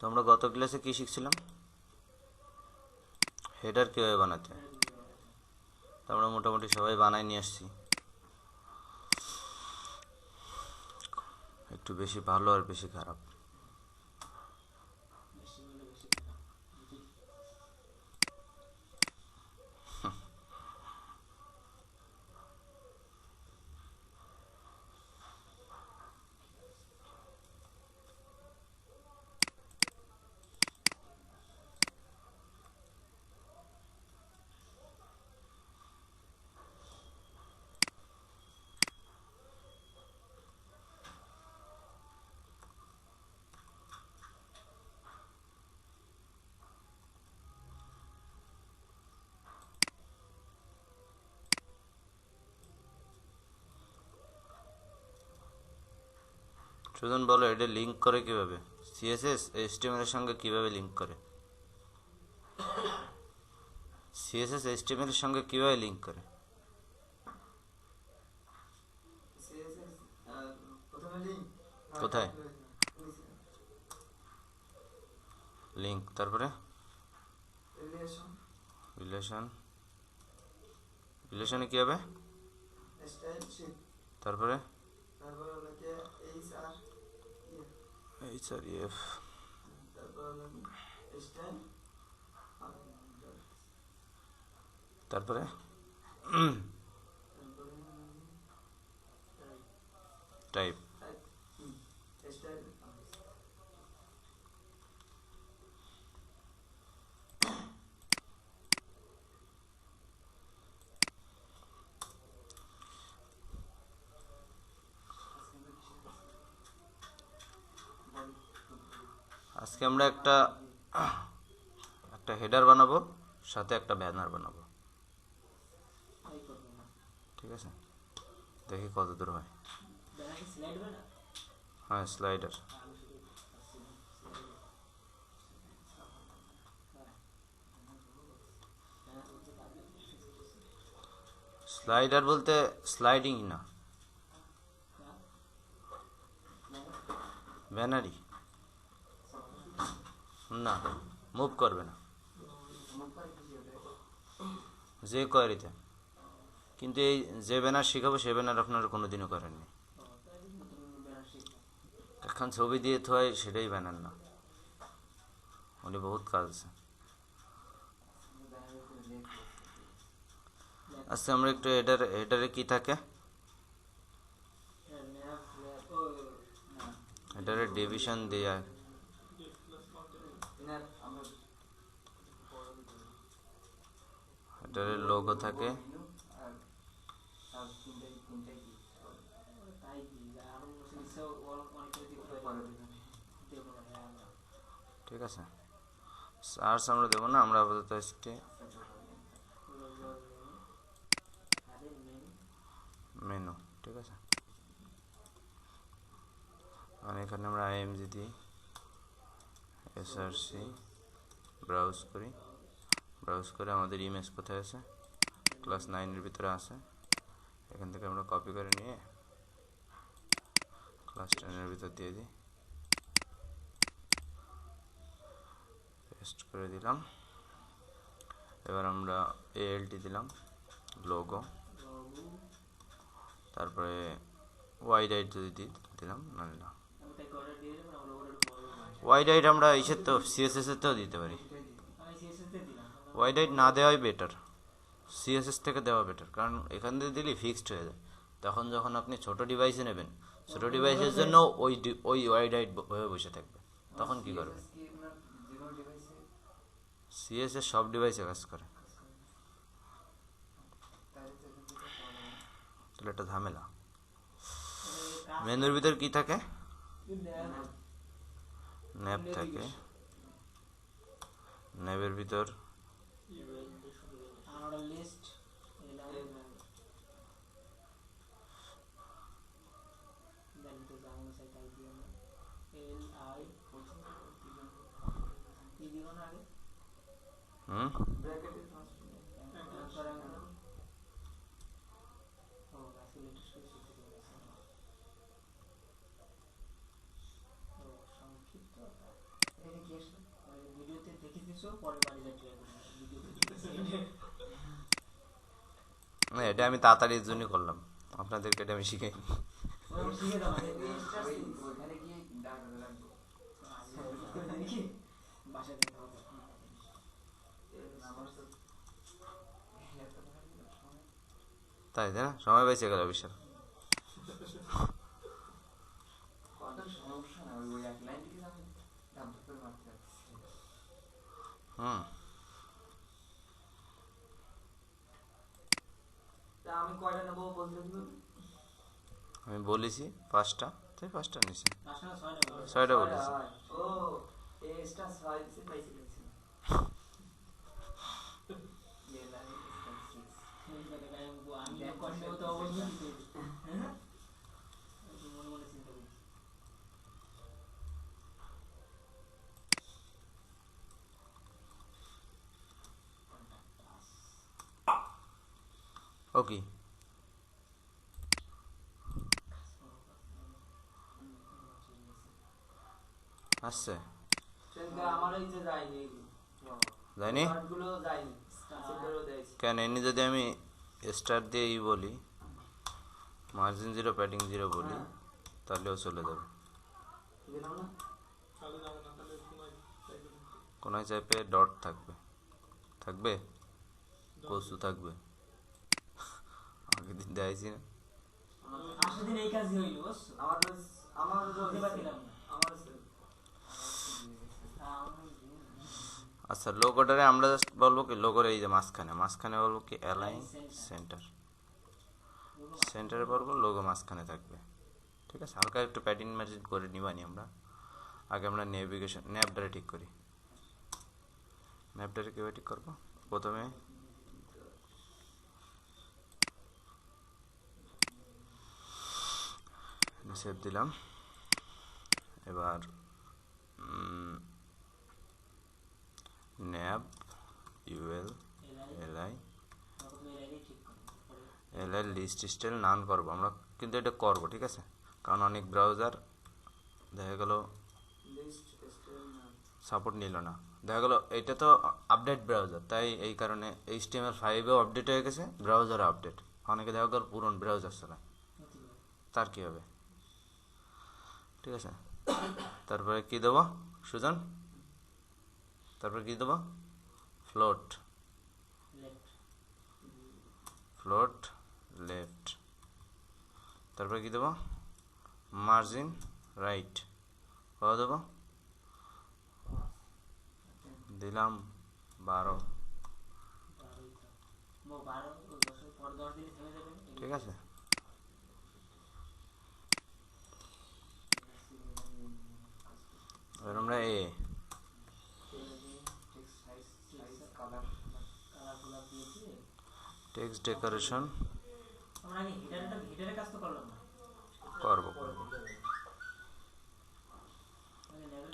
আমরা গত ক্লাসে কি শিখছিলাম? হেডার কিভাবে বানাতে হয়। আমরা মোটামুটি সবাই বানাই নিয়ে আসছি। একটু বেশি ভালো আর বেশি খারাপ। সুজন বলো, এটা লিঙ্ক করে কিভাবে? সিএসএস এইচটিএমএল এর সঙ্গে কিভাবে লিঙ্ক করে? সিএসএস এইচটিএমএল এর সঙ্গে কিভাবে লিঙ্ক করে? কোথায় লিঙ্ক? তারপরে রিলেশন, রিলেশনে কি হবে? তারপরে এইচ আর এফ, তারপরে টাইপ। আজকে আমরা একটা হেডার বানাবো, সাথে একটা ব্যানার বানাবো। ঠিক আছে, দেখি কত দূর হয়। হ্যাঁ, স্লাইডার। স্লাইডার বলতে স্লাইডিং না, ব্যানারই না, মুভ করবে না যে কোয়ারিতে। কিন্তু এই যে ব্যানার শিখাবো সে ব্যানার আপনারা কোনোদিনও করেননি। এখন ছবি দিয়ে তো হয়, সেটাই ব্যানার না, উনি বহুত কাজ আছে। আচ্ছা, আমরা একটু হেডারে কি থাকে, হেডারে ডিভিশন দেয়া, হেডারের লোগো থাকে, ঠিক আছে। সার্চ আমরা দেবো না, আমরা আপাতত মেনু, ঠিক আছে। আর এখানে আমরা আইএমজি দিই, এসআরসি ব্রাউজ করি, ব্রাউজ করে আমাদের ইমেজ কোথায় আছে, ক্লাস 9-এর ভিতরে আছে। এখান থেকে আমরা কপি করে নিয়ে ক্লাস 10-এর ভিতর দিয়ে দিই, পেস্ট করে দিলাম। এবার আমরা এএলটি দিলাম, লোগো, তারপরে ওয়াইড আইট যদি দিলাম, নাহলে না। ওয়াইড আইট আমরা ইসের তো সিএসএস এর তেও দিতে পারি। ওয়াইড আইট না দেওয়াই বেটার, সিএসএস থেকে দেওয়া বেটার, কারণ এখান থেকে দিলে ফিক্সড হয়ে যায়। তখন যখন আপনি ছোট ডিভাইসে নেবেন, ছোট ডিভাইসের জন্য ওই ওয়াইড আইট হয়ে বসে থাকবে, তখন কি করবে? সিএসএস সব ডিভাইসে কাজ করে, তাহলে একটা ঝামেলা। মেনুর ভিতর কি থাকে? ন্যাব থাকে, ন্যাবের ভিতর এটা আমি তাড়াতাড়ির জন্য করলাম, আপনাদেরকে এটা আমি শিখাই। তাই না, সময় বেঁচে গেল বিশাল। হুম, আমি বলেছি 5টা, তাই 5টা নিছি, 6টা বলেছি। ওকে, আসছে যায়নি কেন? এমনি যদি আমি স্টার দিয়ে বলি, মার্জিন 0 প্যাডিং 0 বলি, তাহলেও চলে যাবে। কোনায় চাইপে ডট থাকবে, থাকবে কসু থাকবে, আগের দিন দেখাইছি না। আচ্ছা, লোগোটারে আমরা জাস্ট বলবো কি, লোগোর এই যে মাঝখানে বলবো কি অ্যালাইন সেন্টার, সেন্টারে বলবো লোগো মাঝখানে থাকবে। ঠিক আছে, হালকা একটু প্যাডিং ম্যাচিং করে নিবানি আমরা। আগে আমরা নেভিগেশন ন্যাপটারে ঠিক করি। ন্যাপটারে কীভাবে ঠিক করবো? প্রথমে সেভ দিলাম, এবার nav UL LI LI list style none করবো আমরা, কিন্তু এটা করবো, ঠিক আছে? কারণ অনেক ব্রাউজার দেখা গেল সাপোর্ট নিল না, দেখা গেল এটা তো আপডেট ব্রাউজার, তাই এই কারণে HTML5-এও আপডেট হয়ে গেছে, ব্রাউজারও আপডেট। অনেকে দেখা গেল পুরন ব্রাউজার চালায়, তার কী হবে? ঠিক আছে, তারপরে কি দেবো সুজন? তারপরে কি দেবো? Float left. তারপরে কি দেবো? Margin right. কত দেবো? দিলাম 12। ঠিক আছে, এবার আমরা টেক্সট ডেকোরেশন করবো।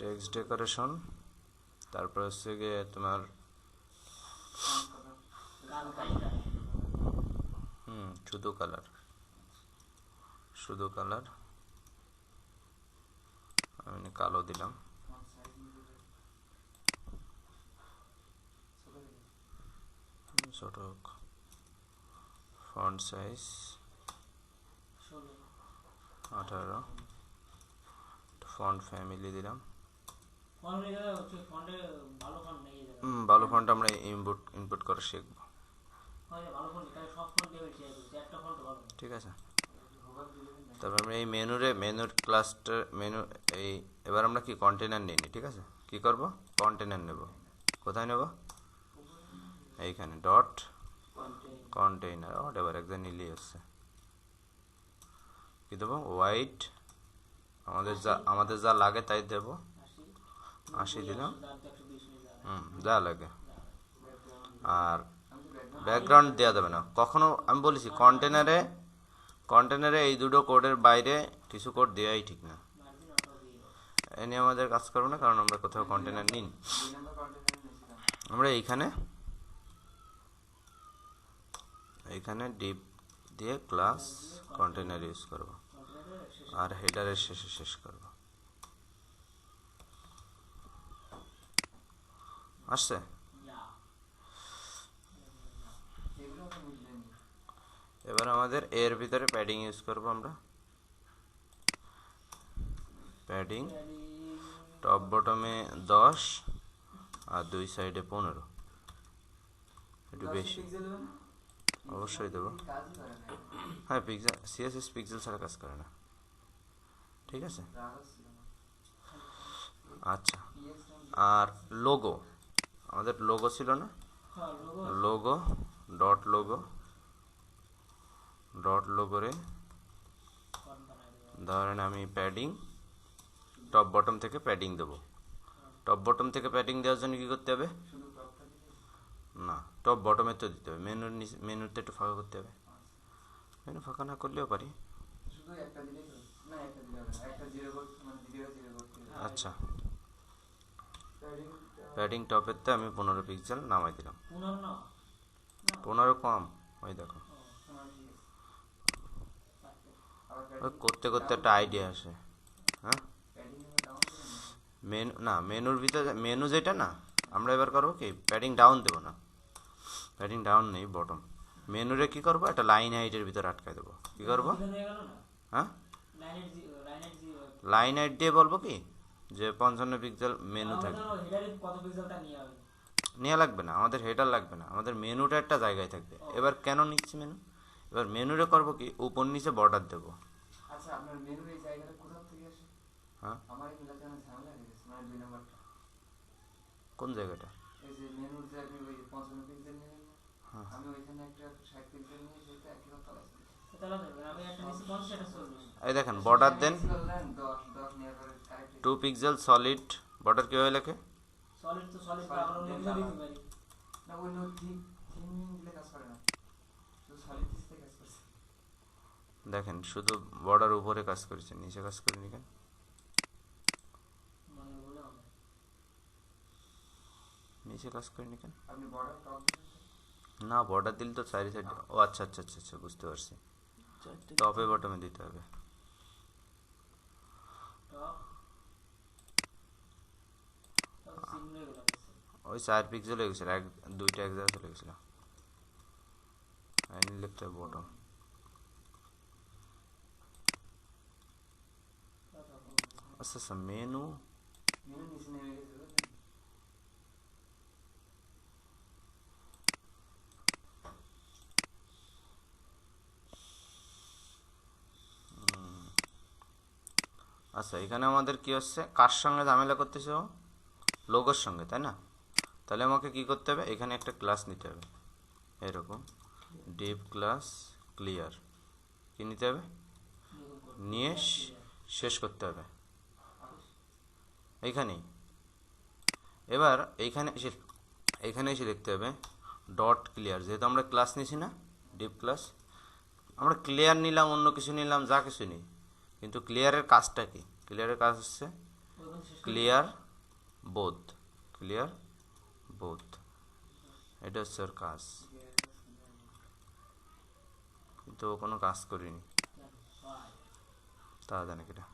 টেক্সট ডেকোরেশন, তারপর হচ্ছে গিয়ে তোমার শুধু কালার আমি কালো দিলাম। ছোট ফন্ট সাইজ 18, ফন্ট ফ্যামিলি দিলাম। ভালো ফন্ট আমরা ইনপুট করে শিখব, ঠিক আছে? তারপর আমরা এই মেনুর ক্লাস্টার এবার আমরা কি কন্টেনার নিই, ঠিক আছে? কি করব? কন্টেনার নেব। কোথায় নেব? এইখানে ডট কন্টেইনার, এবার একদম নিলেই হচ্ছে। কি দেবো? হোয়াইট, আমাদের যা লাগে তাই দেব। 80 দিলাম, যা লাগে। আর ব্যাকগ্রাউন্ড দেওয়া যাবে না কখনো, আমি বলেছি কন্টেনারে এই দুটো কোডের বাইরে কিছু কোড দেওয়াই ঠিক না। এ নিয়ে আমাদের কাজ করবো না, কারণ আমরা কোথাও কন্টেনার নিই। আমরা এইখানে ডিপ দিয়ে ক্লাস কন্টেনার ইউজ করব, আর হেডারের শেষে শেষ করব। আসছে? এবার আমাদের এর ভিতরে প্যাডিং ইউজ করব আমরা। প্যাডিং টপ বটমে 10 আর দুই সাইডে 15, একটু বেশি অবশ্যই দেবো। হ্যাঁ, পিক্সেল সিএসএস পিক্সেল ছাড়া কাজ করে না, ঠিক আছে। আচ্ছা, আর লোগো, আমাদের লোগো ছিল না, লোগো ডট লোগোরে ধরেন আমি প্যাডিং টপ বটম থেকে প্যাডিং দেবো। টপ বটম থেকে প্যাডিং দেওয়ার জন্য কী করতে হবে? না, টপ বটমে তো দিতে হবে, মেনুতে একটু ফাঁকা করতে হবে। মেনু ফাঁকা না করলেও পারি। আচ্ছা, প্যাডিং টপেরতে আমি 15 পিক্সেল নামাই দিলাম। 15 কম, ওই দেখো, করতে করতে একটা আইডিয়া আসে। হ্যাঁ, মেনু না, মেনুর ভিতরে মেনু যেটা না, আমরা এবার করবো কি, প্যাডিং ডাউন দেবো না, প্যাডিং ডাউন নেই, বটম। মেনুরে কি করবো, একটা লাইন হাইটের ভিতরে আটকায় দেবো। কি করবো? হ্যাঁ, লাইন হাইট দিয়ে বলবো কি যে 55 পিক্সেল মেনু থাকবে। নেওয়া লাগবে না, আমাদের হেডার লাগবে না, আমাদের মেনুটা একটা জায়গায় থাকবে। এবার কেন নিচ্ছি মেনু? এবার মেনুরে করবো কি, উপর নিচে বর্ডার দেবো। আচ্ছা, আপনার মেনুর এই জায়গাটা কোথা থেকে আসে? হ্যাঁ, আমার এই মিলাতে অনেক ঝামেলা হয়ে গেছে, মানে 2 নাম্বারটা। কোন জায়গাটা? এই যে মেনুর যে আপনি ওই 55 পিক্সেল নেবেন না, হ্যাঁ, আমি ওইখানে একটা 60 পিক্সেল নিয়ে সেটা একই কথা আছে। এই দেখেন বর্ডার দেন 10 নেওয়ার পরে 2 পিক্সেল সলিড বর্ডার কিভাবে লেখে? সলিড তো সলিড আমরা লিখে দিতে পারি না, ওই নো থিম দিলে কাজ করে না, শুধু সলিড দিতে কাজ করছে। দেখেন শুধু বর্ডার উপরে কাজ করেছে, নিচে কাজ করেনি কেন? নিচে কাজ করেনি কেন? আপনি বর্ডার টপ না, বর্ডার দিলে তো চারি সাইড। ও আচ্ছা আচ্ছা আচ্ছা আচ্ছা, বুঝতে পারছি, টপে বটমে দিতে হবে। ওই 4 পিক্সেল হয়ে গেছিল, দুইটা এক জায়গায় চলে গেছিল। আইনি লিখতে হবে বটম। আচ্ছা আচ্ছা, মেনু নিচে নেমে গেছে। আচ্ছা, এখানে আমাদের কি হচ্ছে, কার সঙ্গে ঝামেলা করতেছে? ও লোগোর সঙ্গে, তাই না? তাহলে আমাকে কি করতে হবে, এখানে একটা ক্লাস নিতে হবে, এরকম ডিপ ক্লাস ক্লিয়ার। কি নিতে হবে? নিয়ে শেষ করতে হবে এইখানেই। এবার এইখানে এসে লিখতে হবে ডট ক্লিয়ার। যেহেতু আমরা ক্লাস নিছি না, ডিপ ক্লাস, আমরা ক্লিয়ার নিলাম, অন্য কিছু নিলাম, যা কিছু নিই, কিন্তু ক্লিয়ারের কাজটা কি? ক্লিয়ারের কাজ হচ্ছে ক্লিয়ার বোথ, ক্লিয়ার বোথ, এটা হচ্ছে ওর কাজ। কিন্তু ও কোনো কাজ করিনি, তা জানে কিনা।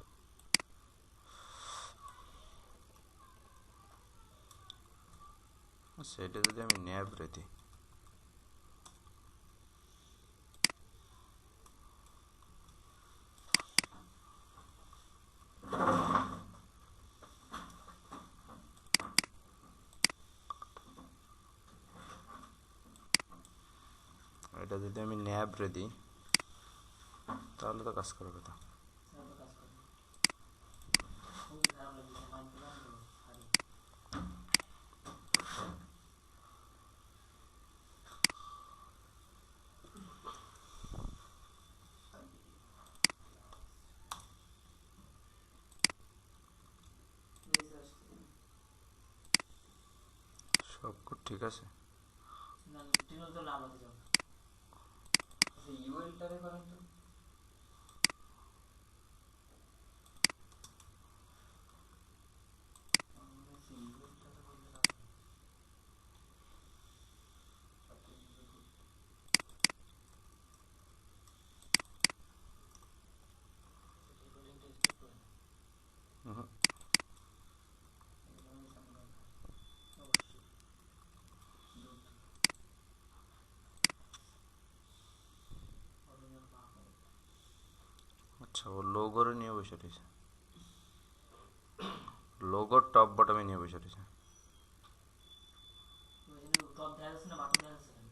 সেটা যদি আমি ন্যাব রেখি, এটা যদি আমি ন্যাব রে দিই, তাহলে তো কাজ করার কথা। সব ঠিক আছে। ইউএলটারে করেন তো। ও লোগোরে নিয়ে বসে রয়েছে, লোগোর টপ বটমে নিয়ে বসে রয়েছে। টপ দেখা যাচ্ছে না, বাটন দেখা যাচ্ছে খালি।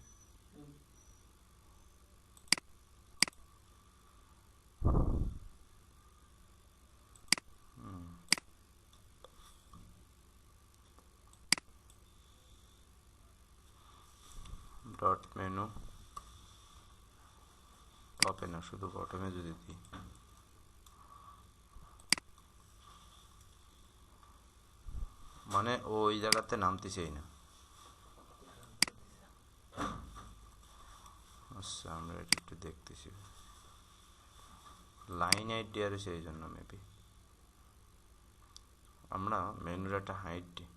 ডট মেনু টপে না, শুধু বটমে যদি দিই, মানে ওই জায়গাতে নামতেছেই না। আচ্ছা, আমরা এটা একটু দেখতেছি, লাইন হাইট দেওয়ার সেই জন্য মেবি আমরা মেনুর একটা হাইট দিই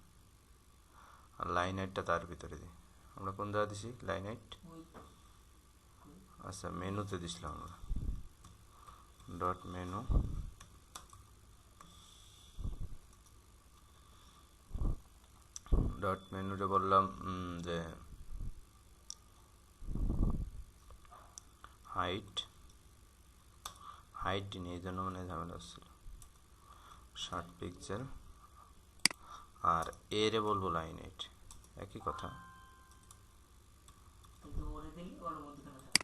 আর লাইন হাইটটা তার ভিতরে দিই। আমরা কোন জায়গা দিছি লাইন হাইট? আচ্ছা, মেনুতে দিছিলাম আমরা, ডট মেনু ডট মেনুতে বললাম যে হাইট নিয়ে, এই জন্য মানে ঝামেলা হচ্ছিল, 60 পিক্সেল, আর এরে বলবো লাইন হাইট, একই কথা। কিন্তু ওরে দিলে ওর মধ্যখানে থাকে।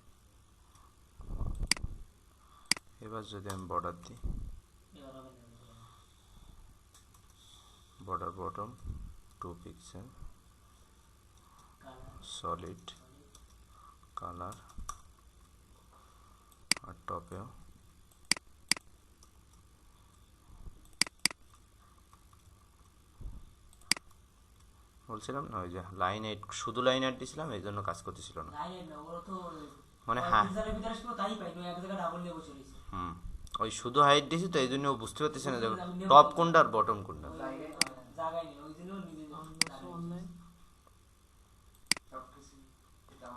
এবার যদি আমি বর্ডার দিই, এবার হবে না, border bottom 2 pixel, solid colour, আর টপেও বলছিলাম না ওই যে লাইন এইট, শুধু লাইন এইট দিছিলাম, এই জন্য কাজ করতেছিল না। লাইন না, ওরা তো মানে হ্যাঁ, পিক্সেলের ভিতরে ছিল তাই পাই, এক জায়গায় ডাবল দিয়ে বসে রয়েছে। ওই শুধু হাইট দিছি তো এই জন্য ও বুঝতে পারতেছে না যে টপ কোনটা আর বটম কোনটা। জায়গায় নেই, ওই জন্য নিজে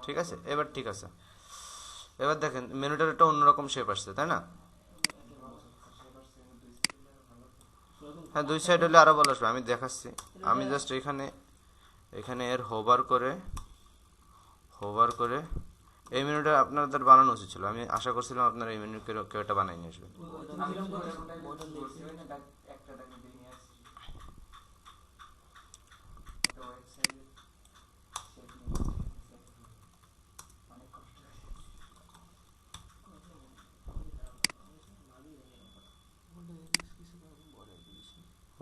ঠিক আছে, এবার ঠিক আছে। এবার দেখেন মেনুটার একটা অন্যরকম শেপ আসছে, তাই না? হ্যাঁ, দুই সাইড হলে আরো ভালো আসবে, আমি দেখাচ্ছি। আমি জাস্ট এখানে এর হোভার করে এই মেনুটা আপনাদের বানানো উচিত ছিল। আমি আশা করছিলাম আপনারা এই মেনু কেউ একটা বানাই নিয়ে আসবেন।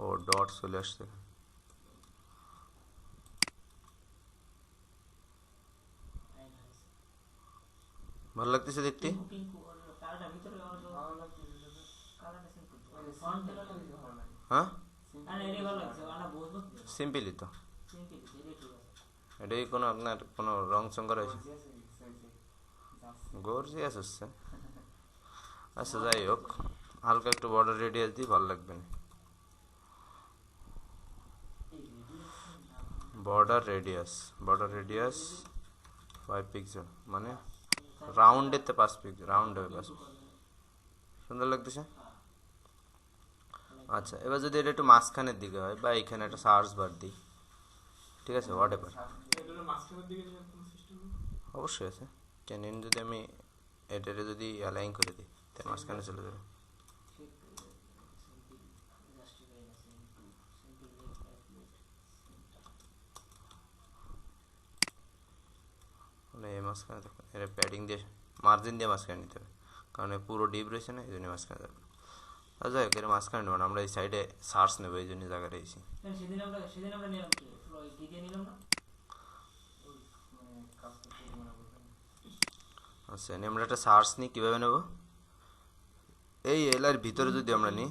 ও ডট চলে আসছে, ভালো লাগতেছে দেখতে। হ্যাঁ, সিম্পলই তো, এটাই কোনো আপনার কোনো রং চং করা হয়েছে? গর্জিয়াস হচ্ছে। আচ্ছা, যাই হোক, হালকা একটু বর্ডার রেডিয়াস দিই, ভালো লাগবে না। বর্ডার রেডিয়াস 5 পিক্সেল, মানে রাউন্ডেতে 5 পিক্সেল, রাউন্ড হবে 5। সুন্দর লাগতেছে। আচ্ছা, এবার যদি এটা একটু মাঝখানের দিকে হয় বা এখানে একটা সার্চ বার দিই, ঠিক আছে, হোয়াট এভার, অবশ্যই আছে। টেন যদি আমি এটারে যদি অ্যালাইন করে দিই তাহলে মাঝখানে চলে যাবে। এই মাঝখানে দেখুন, এটা প্যাডিং দিয়ে মার্জিন দিয়ে মাঝখানে নিতে হবে, কারণ পুরো ডিপ রয়েছে না, এই জন্য মাঝখানে যাবে। আর যাই হোক, এর মাঝখানে নেব না, আমরা এই সাইডে সার্চ নেবো, এই জন্য জায়গা রয়েছি। সেদিন আমরা নিলাম কি দিয়ে নিলাম না। আচ্ছা, আমরা একটা সার্চ নিই, কীভাবে নেব? এই এলার ভিতরে যদি আমরা নিই,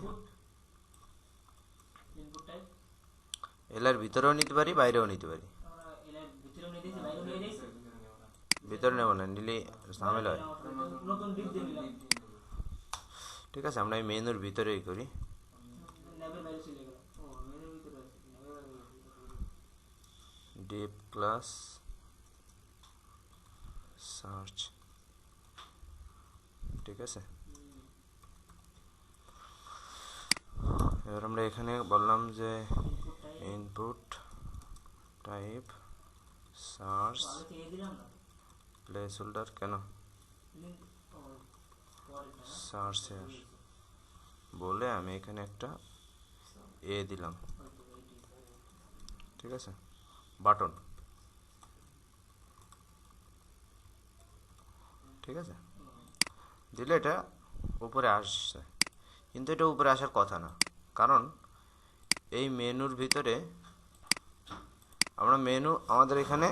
এলার ভিতরেও নিতে পারি, বাইরেও নিতে পারি। ভিতরে নেব না, নিলে ঝামেলা হয়। ঠিক আছে, আমরা এই মেনুর ভিতরেই করি। ডিপ ক্লাস সার্চ, ঠিক আছে। এবার আমরা এখানে বললাম যে input type search place holder, কেন সার্চ বলে আমি এখানে একটা এ দিলাম, ঠিক আছে, বাটন, ঠিক আছে, দিলে এটা উপরে আসছে, কিন্তু এটা উপরে আসার কথা না, কারণ এই মেনুর ভিতরে আমরা আমাদের এখানে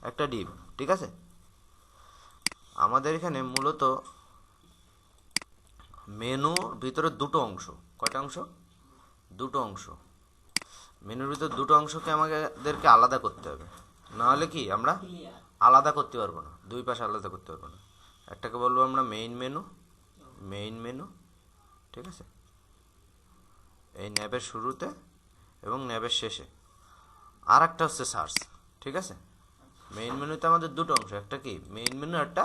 একটা ডিভ, ঠিক আছে, আমাদের এখানে মূলত মেনুর ভিতরে দুটো অংশ, কয়টা অংশ, দুটো অংশ, মেনুর ভিতরে দুটো অংশকে আমাদেরকে আলাদা করতে হবে, নাহলে কি আমরা ক্লিয়ার আলাদা করতে পারবো না, দুই পাশে আলাদা করতে পারবো না। একটাকে বলবো আমরা মেইন মেনু, ঠিক আছে, এই ন্যাবের শুরুতে এবং ন্যাবের শেষে, আর একটা হচ্ছে সার্চ, ঠিক আছে। মেইন মেনুতে আমাদের দুটো অংশ, একটা কি মেইন মেনু, একটা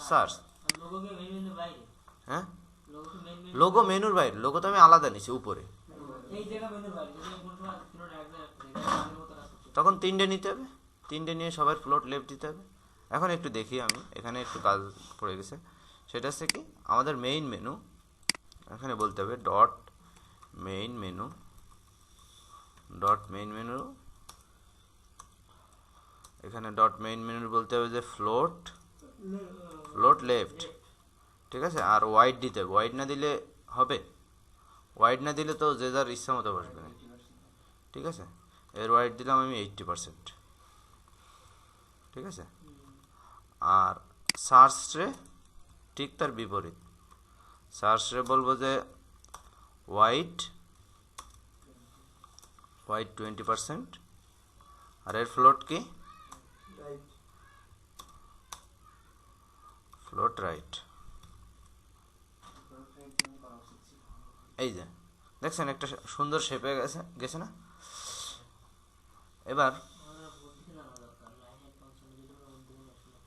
সার্চ। আর লোগো কি মেন মেনু বাইরে? হ্যাঁ, লোগো কি মেন মেনু? লোগো মেনুর বাইরে, লোগো তো আমি আলাদা নিছি উপরে, এই জায়গা মেনুর বাইরে, যদি কোন সময় ফ্লোট এক জায়গায় আগের মতো কাজ করছে। তখন তিনটে নিতে হবে, তিনটে নিয়ে সবার ফ্লোট লেফট দিতে হবে। এখন একটু দেখি, আমি এখানে একটু কাজ পড়ে গেছে, সেটা হচ্ছে কি আমাদের মেইন মেনু, এখানে বলতে হবে ডট মেইন মেনু, এখানে ডট মেইন মেনু বলতে হবে যে ফ্লোট লেফট, ঠিক আছে, আর ওয়াইড দিতে হবে, ওয়াইড না দিলে হবে, ওয়াইড না দিলে তো যে যার ইচ্ছা মতো বসবে না, ঠিক আছে। এর ওয়াইড দিলাম আমি 80%, ঠিক আছে। আর সার্চে ঠিক তার বিপরীত, সার্চে বলবো যে ওয়াইড 20%, আর এর ফ্লোট কি ফ্লোট রাইট, এই যে দেখছেন একটা সুন্দর শেপে গেছে না। এবার আমরা বলতে জানা দরকার লাইন এর ফাংশন যদি আমরা মধ্যে আসলে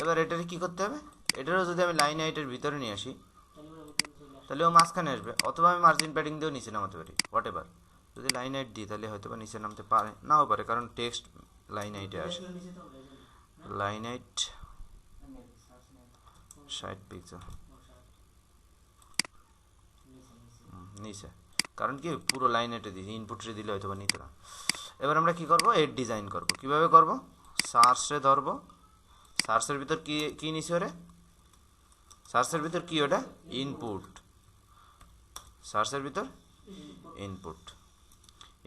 এবার এটারে কি করতে হবে, এটারও যদি আমি লাইন হাইটের ভিতরে নিয়ে আসি, তাহলে আমরা ভিতরে চলে আসি। তাহলে ও মাঝখানে আসবে, অথবা আমি মার্জিন প্যাডিং দিয়েও নিচে নামাতে পারি, হোয়াট এভার। যদি লাইন হাইট দিই তাহলে হয়তো বা নিচে নামতে পারে, নাও পারে, কারণ টেক্সট লাইন হাইটে আসে। এগুলো নিচে তো আমরা এই জন্য। লাইন হাইট নেবে, সার্চ নেবে। 60 পিক্সেল নিচে নিচে, কারণ কি পুরো লাইন হাইটে দিই, ইনপুটে দিলে হয়তো বা নিতে না। এবার আমরা কি করব, এর ডিজাইন করব, কিভাবে করব, সার্চে ধরবো, সার্চের ভিতর কি নিছে ওরে, সার্চের ভিতর কি ওটা ইনপুট, সার্চের ভিতর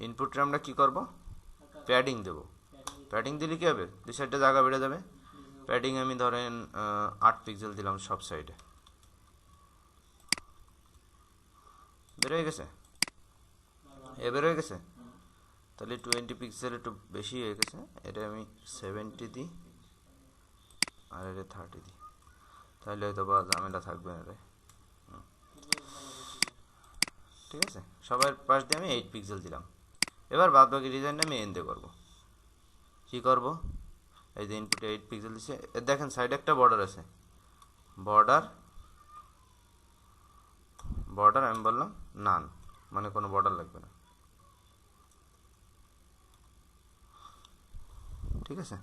ইনপুটে আমরা কি করব, প্যাডিং দেব, প্যাডিং দিলে কি হবে, দুই সাইডে জায়গা বেড়ে যাবে। প্যাডিং আমি ধরেন 8 পিক্সেল দিলাম সব সাইডে, বের হয়ে গেছে, বের হয়ে গেছে, তাহলে 20 পিক্সেল একটু বেশি হয়ে গেছে, এটা আমি 70 দিই আর এটা 30 দিই, তাহলে হয়তো বা ঝামেলা থাকবে না রে, ঠিক আছে। সবার পাশ দিয়ে আমি 8 পিক্সেল দিলাম। এবার বাদ বাকি ডিজাইনটা আমি এন্ডে করবো, কি করব, এই যে ইনপুটে 8 পিক্সেল দিচ্ছে, দেখেন সাইডে একটা বর্ডার আছে, বর্ডার আমি বললাম নান, মানে কোনো বর্ডার লাগবে না, ঠিক আছে।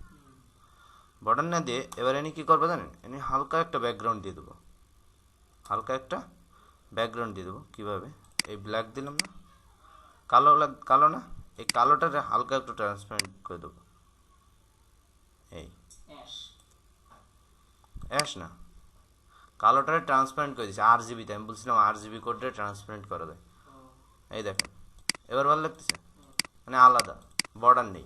বর্ডার না দিয়ে এবার এনে কি করবো জানেন, এনে হালকা একটা ব্যাকগ্রাউন্ড দিয়ে দেবো, কীভাবে, এই ব্ল্যাক দিলাম না, কালো না, এই কালোটারে হালকা একটু ট্রান্সপারেন্ট করে দেবো, এই অ্যাশ না, কালোটারে ট্রান্সপারেন্ট করে দিচ্ছি, RGB তে, আমি বলছিলাম RGB কোডে ট্রান্সপারেন্ট করা যায়, এই দেখেন এবার ভালো লাগতেছে, মানে আলাদা বর্ডার নেই,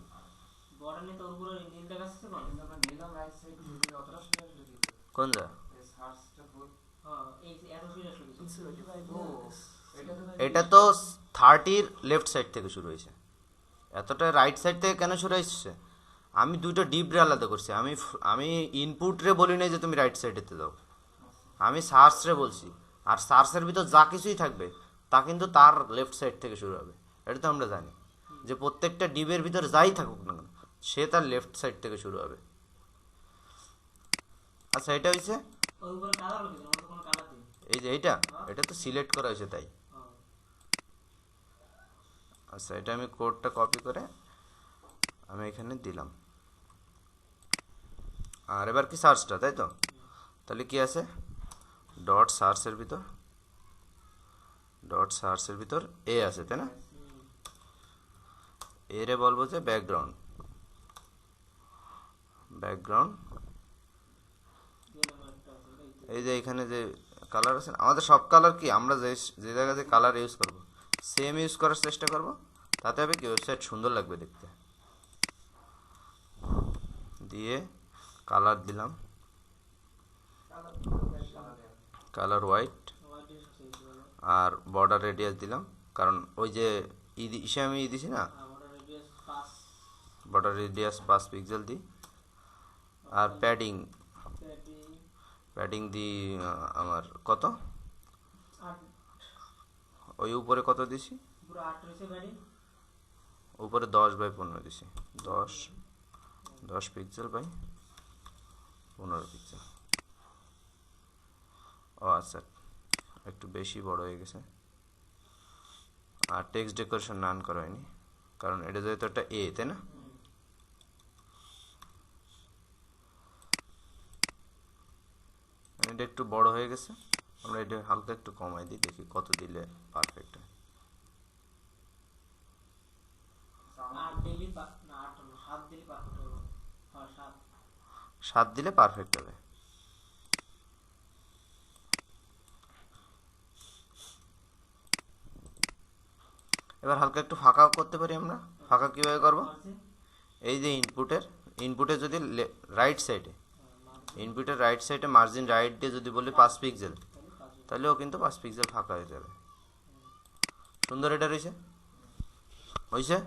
বর্ডার নিয়ে তোর পুরো ইঞ্জিনটা কাছে কোন কিন্তু আমরা নিলাম রাইট সাইড থেকে অতটা সোজা আসলে কি করে? কোন যা এই সার্চটা ফুল। হ্যাঁ এই এত সুবিধা শুরু ও, এটা তো এটা তো 30-র লেফট সাইড থেকে শুরু হয়েছে, এতটা রাইট সাইড থেকে কেন শুরু হয়েছে, আমি দুটো ডিপ রে আলাদা করছি, আমি ইনপুট রে বলি নাই যে তুমি রাইট সাইডেতে দাও, আমি সার্চ রে বলছি, আর সার্চের ভিতর যা কিছুই থাকবে তা কিন্তু তার লেফট সাইড থেকে শুরু হবে, এটা তো আমরা জানি যে প্রত্যেকটা ডিবের ভিতর যাই থাকুক না কেন সে তার লেফট সাইড থেকে শুরু হবে। আচ্ছা এটা হয়েছে, ওর উপরে কালার হতে আমরা তো কোনো কালার দিই এই যে এটা তো সিলেক্ট করা হয়েছে তাই। আচ্ছা এটা আমি কোডটা কপি করে আমি এখানে দিলাম, আর এবার কি সার্চটা, তাই তো, তাহলে কি আছে ডট সার্চের ভিতর এ আছে তাই না, এরে বলবো যে ব্যাকগ্রাউন্ড এই যে এখানে যে কালার আছে না, আমাদের সব কালার কি আমরা যে যে জায়গায় যে কালার ইউজ করব সেম ইউজ করার চেষ্টা করব, তাতে হবে কি ওয়েবসাইট সুন্দর লাগবে দেখতে। দিয়ে কালার দিলাম, কালার হোয়াইট, আর বর্ডার রেডিয়াস দিলাম, কারণ ওই যে ইসে আমি দিছি না, বর্ডার রেডিয়াস 5 পিক্সেল দিই। আর প্যাডিং দিই আমার কত, ওই উপরে কত দিছি, উপরে 10/15 দিছি, 10 পিক্সেল বাই 15 পিক্সেল। ও আচ্ছা, একটু বেশি বড় হয়ে গেছে। আর টেক্সট ডেকোরেশন নান করা হয়নি, কারণ এটা যেহেতু একটা এ তাই না। এটা একটু বড় হয়ে গেছে, আমরা এটা হালকা একটু কমাই দিই, দেখি কত দিলে পারফেক্ট হয়। 7 দিলে পারফেক্ট হবে। এবার হালকা একটু ফাঁকা করতে পারি আমরা। ফাঁকা কিভাবে করব, এই যে ইনপুটে যদি রাইট সাইডে ইনপুটের রাইট সাইডে মার্জিন রাইট দিয়ে যদি বলি 5 পিক্সেল, তাহলেও কিন্তু 5 পিক্সেল ফাঁকা হয়ে যাবে। সুন্দর এটা রয়েছে, হয়েছে।